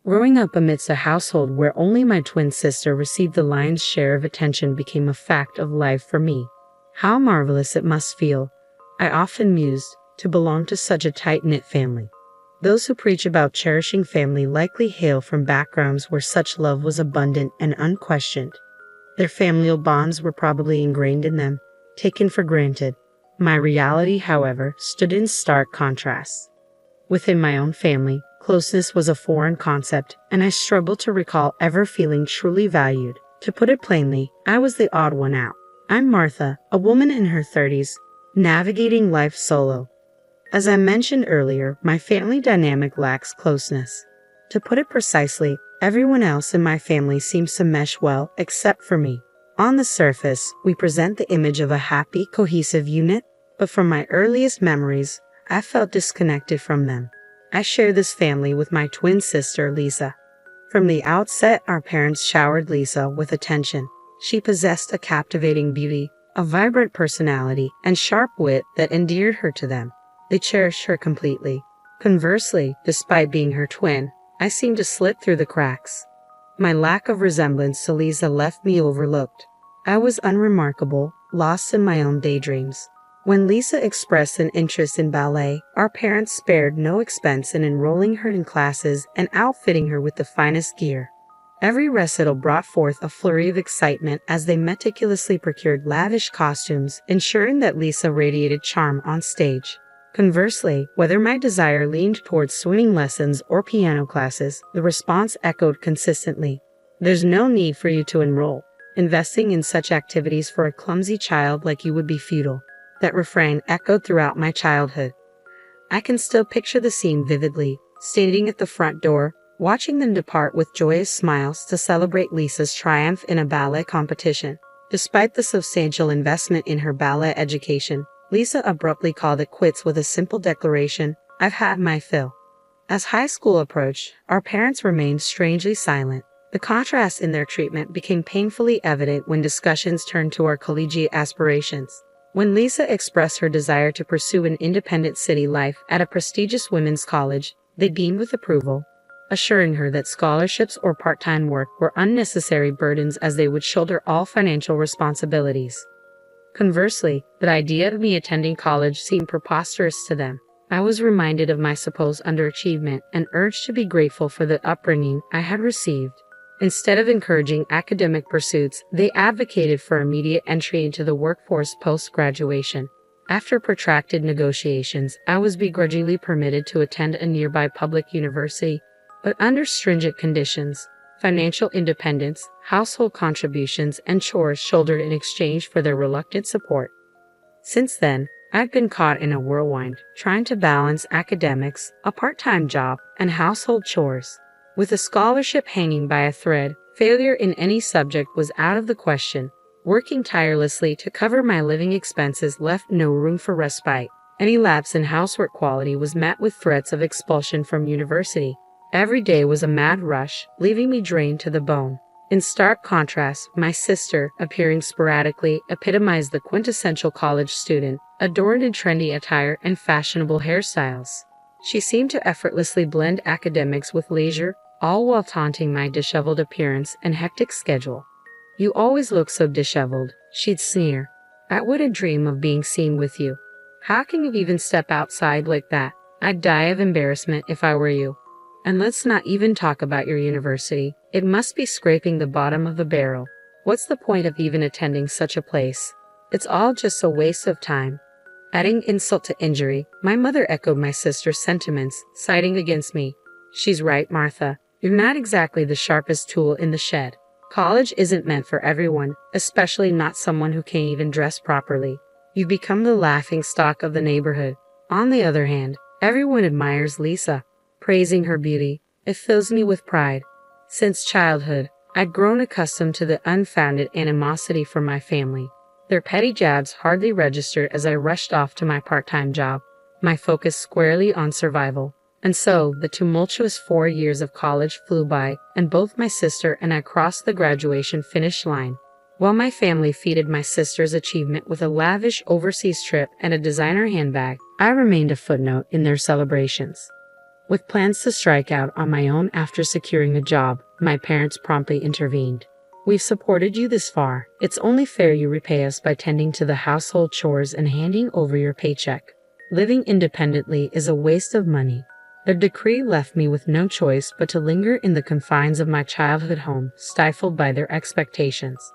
Growing up amidst a household where only my twin sister received the lion's share of attention became a fact of life for me. How marvelous it must feel, I often mused, to belong to such a tight-knit family. Those who preach about cherishing family likely hail from backgrounds where such love was abundant and unquestioned. Their familial bonds were probably ingrained in them, taken for granted. My reality, however, stood in stark contrast. Within my own family, closeness was a foreign concept, and I struggled to recall ever feeling truly valued. To put it plainly, I was the odd one out. I'm Martha, a woman in her 30s, navigating life solo. As I mentioned earlier, my family dynamic lacks closeness. To put it precisely, everyone else in my family seems to mesh well except for me. On the surface, we present the image of a happy, cohesive unit, but from my earliest memories, I felt disconnected from them. I share this family with my twin sister, Lisa. From the outset, our parents showered Lisa with attention. She possessed a captivating beauty, a vibrant personality, and sharp wit that endeared her to them. They cherished her completely. Conversely, despite being her twin, I seemed to slip through the cracks. My lack of resemblance to Lisa left me overlooked. I was unremarkable, lost in my own daydreams. When Lisa expressed an interest in ballet, our parents spared no expense in enrolling her in classes and outfitting her with the finest gear. Every recital brought forth a flurry of excitement as they meticulously procured lavish costumes, ensuring that Lisa radiated charm on stage. Conversely, whether my desire leaned towards swimming lessons or piano classes, the response echoed consistently. There's no need for you to enroll. Investing in such activities for a clumsy child like you would be futile. That refrain echoed throughout my childhood. I can still picture the scene vividly, standing at the front door, watching them depart with joyous smiles to celebrate Lisa's triumph in a ballet competition. Despite the substantial investment in her ballet education, Lisa abruptly called it quits with a simple declaration, "I've had my fill." As high school approached, our parents remained strangely silent. The contrast in their treatment became painfully evident when discussions turned to our collegiate aspirations. When Lisa expressed her desire to pursue an independent city life at a prestigious women's college, they beamed with approval, assuring her that scholarships or part-time work were unnecessary burdens as they would shoulder all financial responsibilities. Conversely, the idea of me attending college seemed preposterous to them. I was reminded of my supposed underachievement and urged to be grateful for the upbringing I had received. Instead of encouraging academic pursuits, they advocated for immediate entry into the workforce post-graduation. After protracted negotiations, I was begrudgingly permitted to attend a nearby public university, but under stringent conditions. Financial independence, household contributions, and chores shouldered in exchange for their reluctant support. Since then, I've been caught in a whirlwind, trying to balance academics, a part-time job, and household chores. With a scholarship hanging by a thread, failure in any subject was out of the question. Working tirelessly to cover my living expenses left no room for respite. Any lapse in housework quality was met with threats of expulsion from university. Every day was a mad rush, leaving me drained to the bone. In stark contrast, my sister, appearing sporadically, epitomized the quintessential college student, adorned in trendy attire and fashionable hairstyles. She seemed to effortlessly blend academics with leisure, all while taunting my disheveled appearance and hectic schedule. "You always look so disheveled," she'd sneer. "I wouldn't dream of being seen with you. How can you even step outside like that? I'd die of embarrassment if I were you. And let's not even talk about your university. It must be scraping the bottom of the barrel. What's the point of even attending such a place? It's all just a waste of time." Adding insult to injury, my mother echoed my sister's sentiments, siding against me. "She's right, Martha. You're not exactly the sharpest tool in the shed. College isn't meant for everyone, especially not someone who can't even dress properly. You've become the laughing stock of the neighborhood." On the other hand, everyone admires Lisa, praising her beauty. It fills me with pride. Since childhood, I'd grown accustomed to the unfounded animosity from my family. Their petty jabs hardly registered as I rushed off to my part-time job, my focus squarely on survival. And so, the tumultuous 4 years of college flew by, and both my sister and I crossed the graduation finish line. While my family feted my sister's achievement with a lavish overseas trip and a designer handbag, I remained a footnote in their celebrations. With plans to strike out on my own after securing a job, my parents promptly intervened. We've supported you this far. It's only fair you repay us by tending to the household chores and handing over your paycheck. Living independently is a waste of money. The decree left me with no choice but to linger in the confines of my childhood home, stifled by their expectations.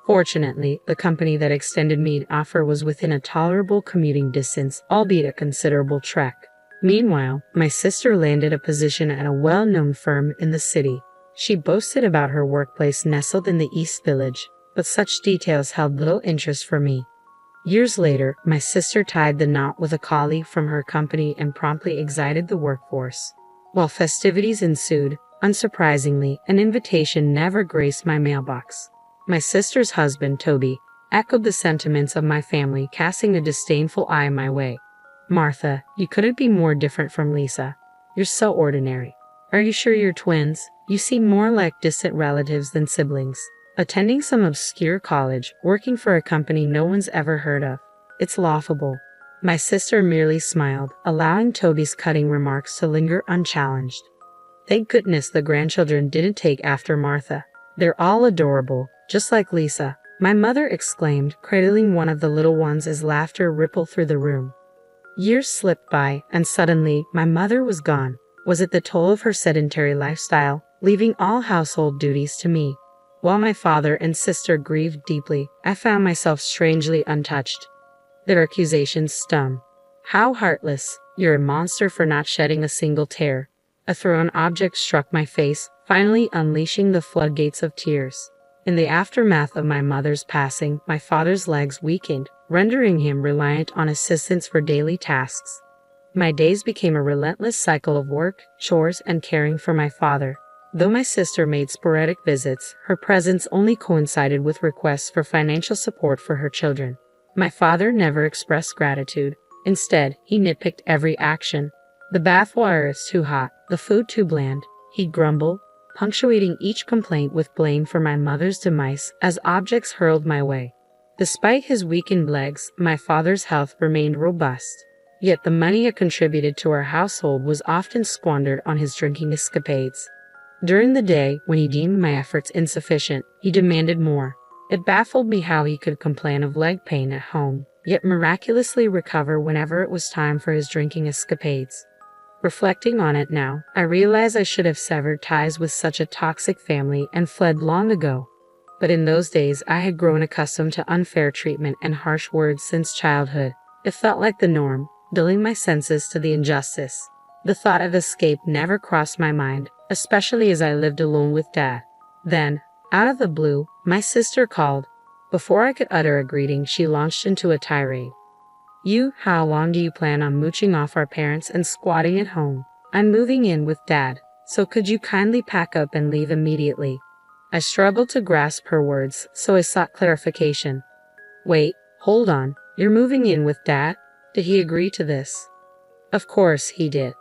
Fortunately, the company that extended me an offer was within a tolerable commuting distance, albeit a considerable trek. Meanwhile, my sister landed a position at a well-known firm in the city. She boasted about her workplace nestled in the East Village, but such details held little interest for me. Years later, my sister tied the knot with a colleague from her company and promptly exited the workforce. While festivities ensued, unsurprisingly, an invitation never graced my mailbox. My sister's husband, Toby, echoed the sentiments of my family, casting a disdainful eye my way. "Martha, you couldn't be more different from Lisa. You're so ordinary. Are you sure you're twins? You seem more like distant relatives than siblings. Attending some obscure college, working for a company no one's ever heard of. It's laughable." My sister merely smiled, allowing Toby's cutting remarks to linger unchallenged. Thank goodness the grandchildren didn't take after Martha. They're all adorable, just like Lisa, my mother exclaimed, cradling one of the little ones as laughter rippled through the room. Years slipped by, and suddenly, my mother was gone. Was it the toll of her sedentary lifestyle, leaving all household duties to me? While my father and sister grieved deeply, I found myself strangely untouched. Their accusations stung. "How heartless! You're a monster for not shedding a single tear." A thrown object struck my face, finally unleashing the floodgates of tears. In the aftermath of my mother's passing, my father's legs weakened, rendering him reliant on assistance for daily tasks. My days became a relentless cycle of work, chores, and caring for my father. Though my sister made sporadic visits, her presence only coincided with requests for financial support for her children. My father never expressed gratitude. Instead, he nitpicked every action. "The bath water is too hot, the food too bland," he'd grumble, punctuating each complaint with blame for my mother's demise as objects hurled my way. Despite his weakened legs, my father's health remained robust. Yet the money I contributed to our household was often squandered on his drinking escapades. During the day, when he deemed my efforts insufficient, he demanded more. It baffled me how he could complain of leg pain at home, yet miraculously recover whenever it was time for his drinking escapades. Reflecting on it now, I realize I should have severed ties with such a toxic family and fled long ago. But in those days, I had grown accustomed to unfair treatment and harsh words since childhood. It felt like the norm, dulling my senses to the injustice. The thought of escape never crossed my mind, especially as I lived alone with Dad. Then, out of the blue, my sister called. Before I could utter a greeting, she launched into a tirade. How long do you plan on mooching off our parents and squatting at home? I'm moving in with Dad, so could you kindly pack up and leave immediately?" I struggled to grasp her words, so I sought clarification. "Wait, hold on, you're moving in with Dad? Did he agree to this?" "Of course he did.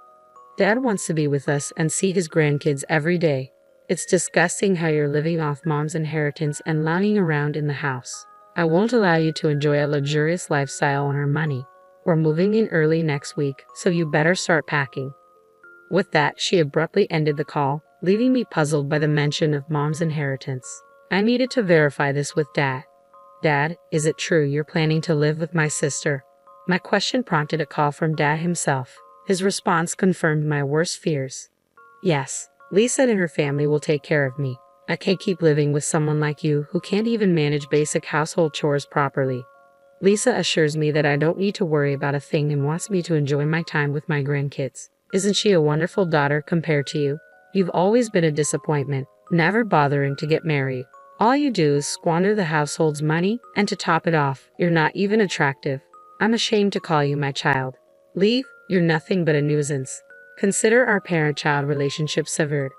Dad wants to be with us and see his grandkids every day. It's disgusting how you're living off Mom's inheritance and lounging around in the house. I won't allow you to enjoy a luxurious lifestyle on our money. We're moving in early next week, so you better start packing." With that, she abruptly ended the call, leaving me puzzled by the mention of Mom's inheritance. I needed to verify this with Dad. "Dad, is it true you're planning to live with my sister?" My question prompted a call from Dad himself. His response confirmed my worst fears. "Yes, Lisa and her family will take care of me. I can't keep living with someone like you who can't even manage basic household chores properly." Lisa assures me that I don't need to worry about a thing and wants me to enjoy my time with my grandkids. Isn't she a wonderful daughter compared to you? You've always been a disappointment, never bothering to get married. All you do is squander the household's money, and to top it off, you're not even attractive. I'm ashamed to call you my child. Leave, you're nothing but a nuisance. Consider our parent-child relationship severed."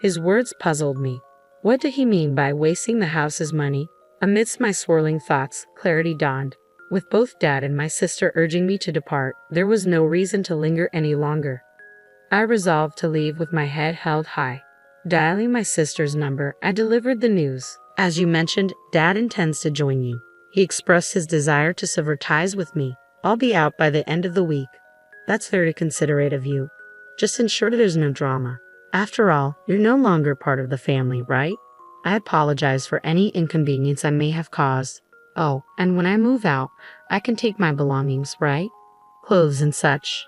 His words puzzled me. What did he mean by wasting the house's money? Amidst my swirling thoughts, clarity dawned. With both Dad and my sister urging me to depart, there was no reason to linger any longer. I resolved to leave with my head held high. Dialing my sister's number, I delivered the news. "As you mentioned, Dad intends to join you. He expressed his desire to sever ties with me. I'll be out by the end of the week." "That's very considerate of you." Just ensure there's no drama. After all, you're no longer part of the family, right? I apologize for any inconvenience I may have caused. Oh, and when I move out, I can take my belongings, right? Clothes and such.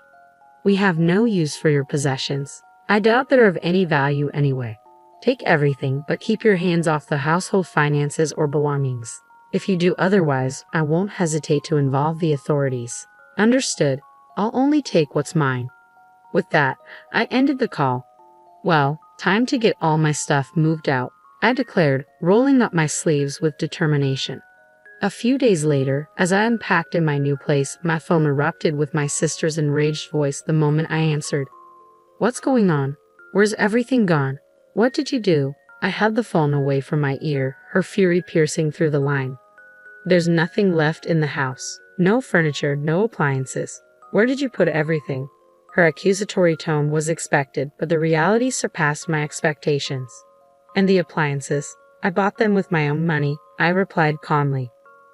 We have no use for your possessions. I doubt they're of any value anyway. Take everything, but keep your hands off the household finances or belongings. If you do otherwise, I won't hesitate to involve the authorities. Understood. I'll only take what's mine. With that, I ended the call. Well, time to get all my stuff moved out, I declared, rolling up my sleeves with determination. A few days later, as I unpacked in my new place, my phone erupted with my sister's enraged voice the moment I answered. What's going on? Where's everything gone? What did you do? I held the phone away from my ear, her fury piercing through the line. There's nothing left in the house. No furniture, no appliances. Where did you put everything? Her accusatory tone was expected, but the reality surpassed my expectations. And the appliances? I bought them with my own money, I replied calmly.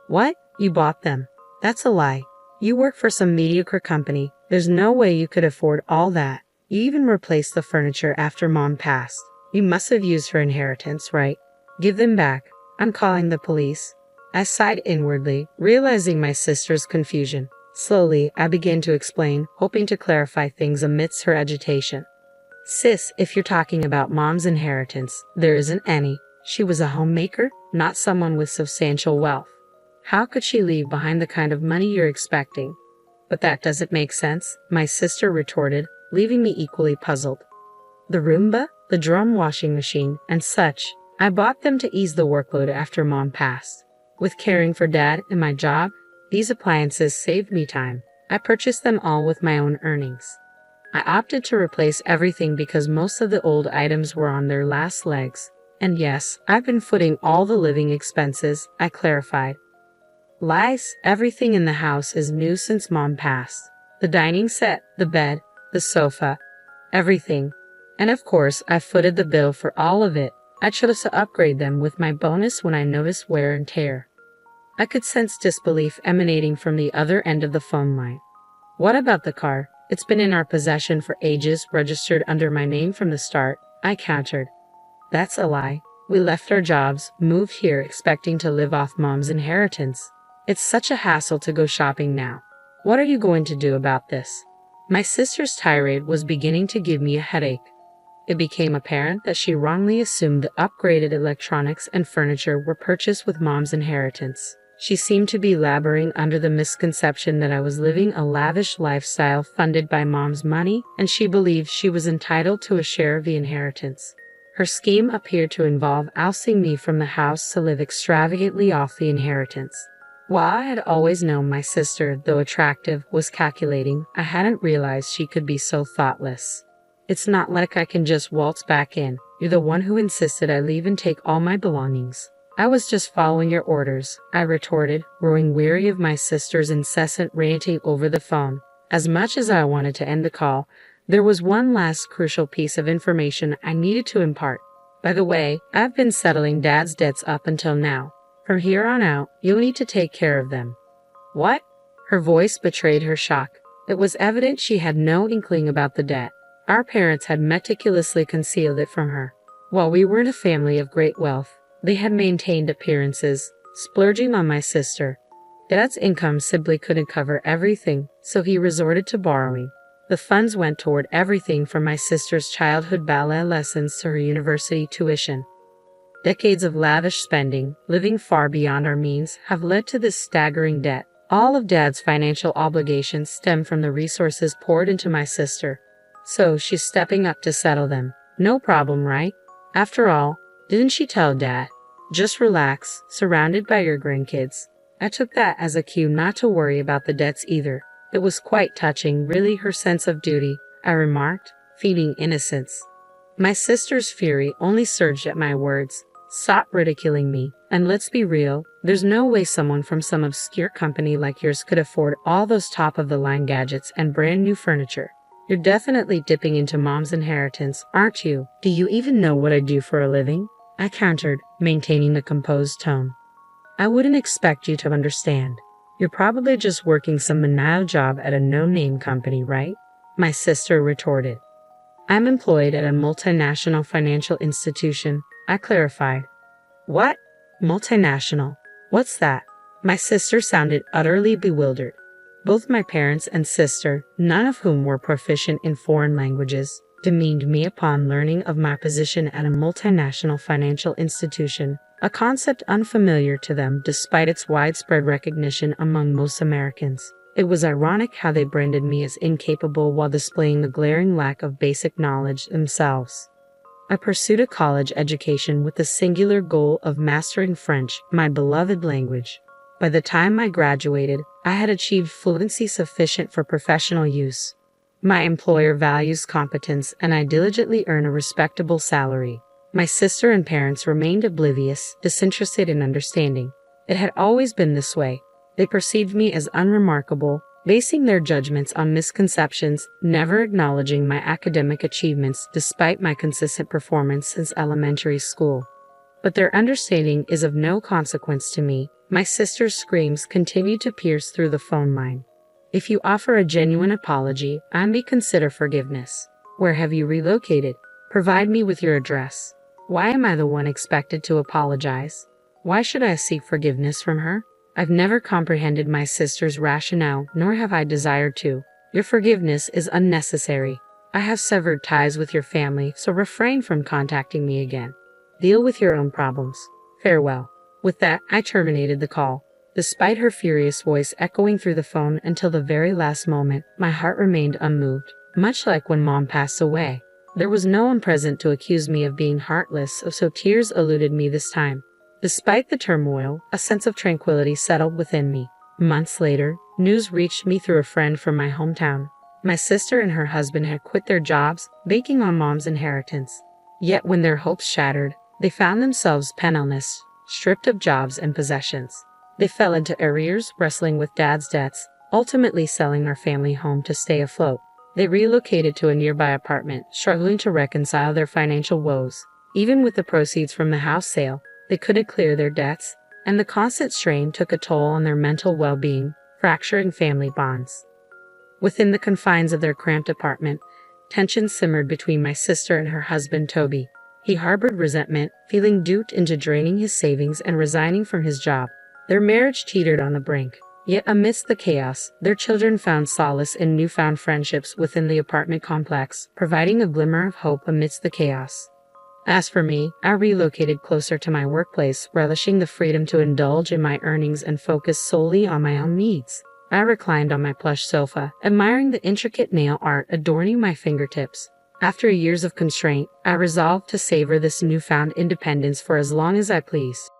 What? You bought them? That's a lie. You work for some mediocre company. There's no way you could afford all that. You even replaced the furniture after Mom passed. You must have used her inheritance, right? Give them back. I'm calling the police. I sighed inwardly, realizing my sister's confusion. Slowly, I began to explain, hoping to clarify things amidst her agitation. Sis, if you're talking about Mom's inheritance, there isn't any. She was a homemaker, not someone with substantial wealth. How could she leave behind the kind of money you're expecting? But that doesn't make sense, my sister retorted, leaving me equally puzzled. The Roomba, the drum washing machine, and such, I bought them to ease the workload after Mom passed. With caring for Dad and my job, these appliances saved me time. I purchased them all with my own earnings. I opted to replace everything because most of the old items were on their last legs. And yes, I've been footing all the living expenses, I clarified. Lies, everything in the house is new since Mom passed. The dining set, the bed, the sofa, everything. And of course, I footed the bill for all of it. I chose to upgrade them with my bonus when I noticed wear and tear. I could sense disbelief emanating from the other end of the phone line. What about the car? It's been in our possession for ages, registered under my name from the start, I countered. That's a lie. We left our jobs, moved here expecting to live off Mom's inheritance. It's such a hassle to go shopping now. What are you going to do about this? My sister's tirade was beginning to give me a headache. It became apparent that she wrongly assumed the upgraded electronics and furniture were purchased with Mom's inheritance. She seemed to be laboring under the misconception that I was living a lavish lifestyle funded by Mom's money, and she believed she was entitled to a share of the inheritance. Her scheme appeared to involve ousting me from the house to live extravagantly off the inheritance. While I had always known my sister, though attractive, was calculating, I hadn't realized she could be so thoughtless. It's not like I can just waltz back in. You're the one who insisted I leave and take all my belongings. I was just following your orders, I retorted, growing weary of my sister's incessant ranting over the phone. As much as I wanted to end the call, there was one last crucial piece of information I needed to impart. By the way, I've been settling Dad's debts up until now. From here on out, you'll need to take care of them. What? Her voice betrayed her shock. It was evident she had no inkling about the debt. Our parents had meticulously concealed it from her. While we weren't a family of great wealth, they had maintained appearances, splurging on my sister. Dad's income simply couldn't cover everything, so he resorted to borrowing. The funds went toward everything from my sister's childhood ballet lessons to her university tuition. Decades of lavish spending, living far beyond our means, have led to this staggering debt. All of Dad's financial obligations stem from the resources poured into my sister. So she's stepping up to settle them. No problem, right? After all, didn't she tell Dad? Just relax, surrounded by your grandkids. I took that as a cue not to worry about the debts either. It was quite touching, really, her sense of duty, I remarked, feigning innocence. My sister's fury only surged at my words. Stop ridiculing me, and let's be real, there's no way someone from some obscure company like yours could afford all those top-of-the-line gadgets and brand-new furniture. You're definitely dipping into Mom's inheritance, aren't you? Do you even know what I do for a living? I countered, maintaining a composed tone. I wouldn't expect you to understand. You're probably just working some menial job at a no-name company, right? My sister retorted. I'm employed at a multinational financial institution, I clarified. What? Multinational? What's that? My sister sounded utterly bewildered. Both my parents and sister, none of whom were proficient in foreign languages, demeaned me upon learning of my position at a multinational financial institution, a concept unfamiliar to them despite its widespread recognition among most Americans. It was ironic how they branded me as incapable while displaying a glaring lack of basic knowledge themselves. I pursued a college education with the singular goal of mastering French, my beloved language. By the time I graduated, I had achieved fluency sufficient for professional use. My employer values competence, and I diligently earn a respectable salary. My sister and parents remained oblivious, disinterested in understanding. It had always been this way. They perceived me as unremarkable, basing their judgments on misconceptions, never acknowledging my academic achievements despite my consistent performance since elementary school. But their understanding is of no consequence to me. My sister's screams continued to pierce through the phone line. If you offer a genuine apology, I may consider forgiveness. Where have you relocated? Provide me with your address. Why am I the one expected to apologize? Why should I seek forgiveness from her? I've never comprehended my sister's rationale, nor have I desired to. Your forgiveness is unnecessary. I have severed ties with your family, so refrain from contacting me again. Deal with your own problems. Farewell. With that, I terminated the call. Despite her furious voice echoing through the phone until the very last moment, my heart remained unmoved, much like when Mom passed away. There was no one present to accuse me of being heartless, so tears eluded me this time. Despite the turmoil, a sense of tranquility settled within me. Months later, news reached me through a friend from my hometown. My sister and her husband had quit their jobs, banking on Mom's inheritance. Yet when their hopes shattered, they found themselves penniless, stripped of jobs and possessions. They fell into arrears, wrestling with Dad's debts, ultimately selling our family home to stay afloat. They relocated to a nearby apartment, struggling to reconcile their financial woes. Even with the proceeds from the house sale, they couldn't clear their debts, and the constant strain took a toll on their mental well-being, fracturing family bonds. Within the confines of their cramped apartment, tension simmered between my sister and her husband Toby. He harbored resentment, feeling duped into draining his savings and resigning from his job. Their marriage teetered on the brink. Yet amidst the chaos, their children found solace in newfound friendships within the apartment complex, providing a glimmer of hope amidst the chaos. As for me, I relocated closer to my workplace, relishing the freedom to indulge in my earnings and focus solely on my own needs. I reclined on my plush sofa, admiring the intricate nail art adorning my fingertips. After years of constraint, I resolved to savor this newfound independence for as long as I pleased.